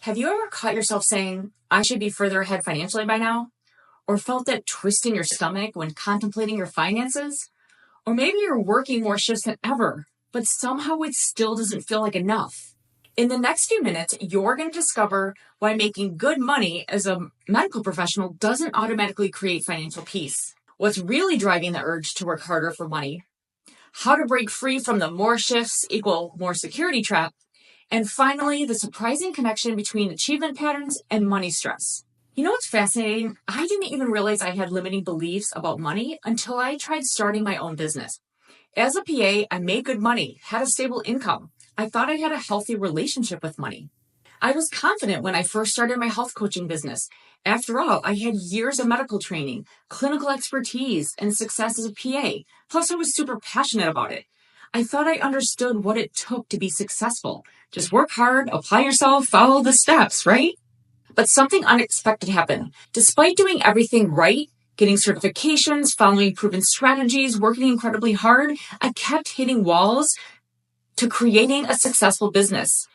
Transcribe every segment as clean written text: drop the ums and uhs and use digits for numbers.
Have you ever caught yourself saying, I should be further ahead financially by now? Or felt that twist in your stomach when contemplating your finances? Or maybe you're working more shifts than ever, but somehow it still doesn't feel like enough. In the next few minutes, you're going to discover why making good money as a medical professional doesn't automatically create financial peace. What's really driving the urge to work harder for money? How to break free from the more shifts equal more security trap? And finally, the surprising connection between achievement patterns and money stress. You know what's fascinating? I didn't even realize I had limiting beliefs about money until I tried starting my own business. As a PA, I made good money, had a stable income. I thought I had a healthy relationship with money. I was confident when I first started my health coaching business. After all, I had years of medical training, clinical expertise, and success as a PA. Plus, I was super passionate about it. I thought I understood what it took to be successful. Just work hard, apply yourself, follow the steps, right? But something unexpected happened. Despite doing everything right, getting certifications, following proven strategies, working incredibly hard, I kept hitting walls to creating a successful business.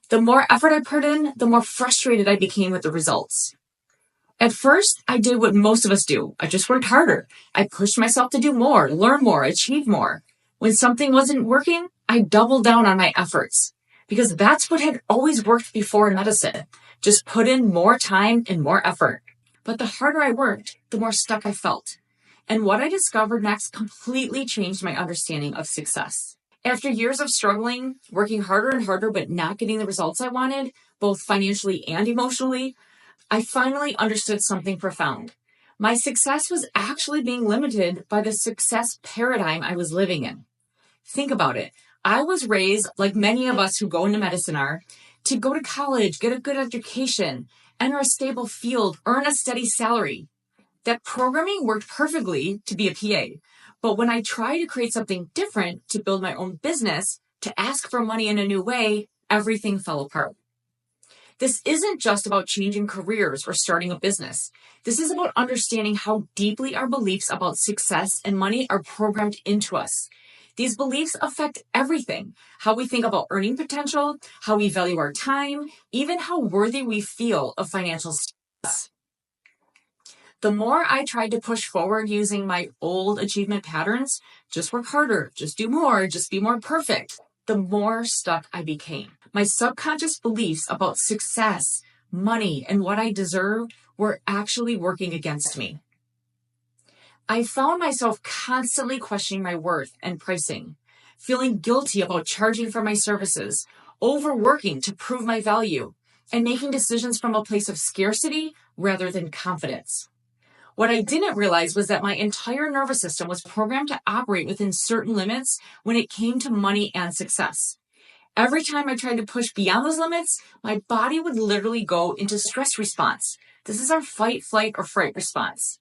The more effort I put in, the more frustrated I became with the results. At first, I did what most of us do. I just worked harder. I pushed myself to do more, learn more, achieve more. When something wasn't working, I doubled down on my efforts because that's what had always worked before in medicine. Just put in more time and more effort. But the harder I worked, the more stuck I felt. And what I discovered next completely changed my understanding of success. After years of struggling, working harder and harder, but not getting the results I wanted, both financially and emotionally, I finally understood something profound. My success was actually being limited by the success paradigm I was living in. Think about it. I was raised, like many of us who go into medicine are, to go to college, get a good education, enter a stable field, earn a steady salary. That programming worked perfectly to be a PA. But when I tried to create something different, to build my own business, to ask for money in a new way, everything fell apart. This isn't just about changing careers or starting a business. This is about understanding how deeply our beliefs about success and money are programmed into us. These beliefs affect everything: how we think about earning potential, how we value our time, even how worthy we feel of financial success. The more I tried to push forward using my old achievement patterns, just work harder, just do more, just be more perfect, the more stuck I became. My subconscious beliefs about success, money, and what I deserved were actually working against me. I found myself constantly questioning my worth and pricing, feeling guilty about charging for my services, overworking to prove my value, and making decisions from a place of scarcity rather than confidence. What I didn't realize was that my entire nervous system was programmed to operate within certain limits when it came to money and success. Every time I tried to push beyond those limits, my body would literally go into stress response. This is our fight, flight, or fright response.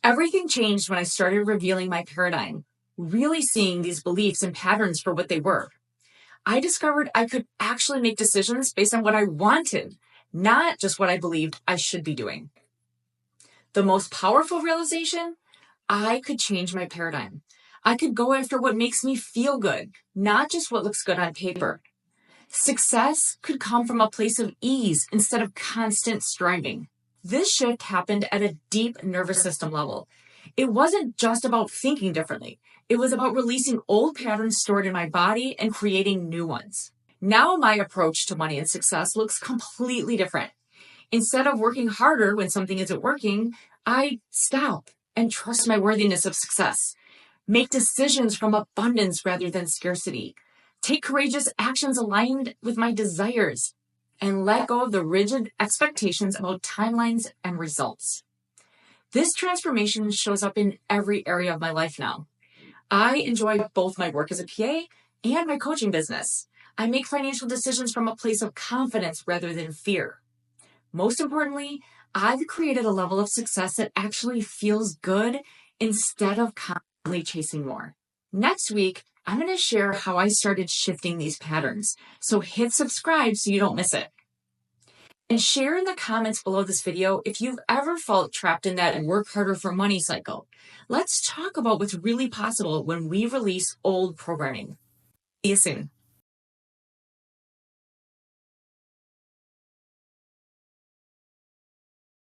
Everything changed when I started revealing my paradigm, really seeing these beliefs and patterns for what they were. I discovered I could actually make decisions based on what I wanted, not just what I believed I should be doing. The most powerful realization: I could change my paradigm. I could go after what makes me feel good, not just what looks good on paper. Success could come from a place of ease instead of constant striving. This shift happened at a deep nervous system level. It wasn't just about thinking differently. It was about releasing old patterns stored in my body and creating new ones. Now my approach to money and success looks completely different. Instead of working harder when something isn't working, I stop and trust my worthiness of success. Make decisions from abundance rather than scarcity. Take courageous actions aligned with my desires, and let go of the rigid expectations about timelines and results. This transformation shows up in every area of my life now. I enjoy both my work as a PA and my coaching business. I make financial decisions from a place of confidence rather than fear. Most importantly, I've created a level of success that actually feels good instead of constantly chasing more. Next week, I'm going to share how I started shifting these patterns. So hit subscribe so you don't miss it. And share in the comments below this video if you've ever felt trapped in that work harder for money cycle. Let's talk about what's really possible when we release old programming. See you soon.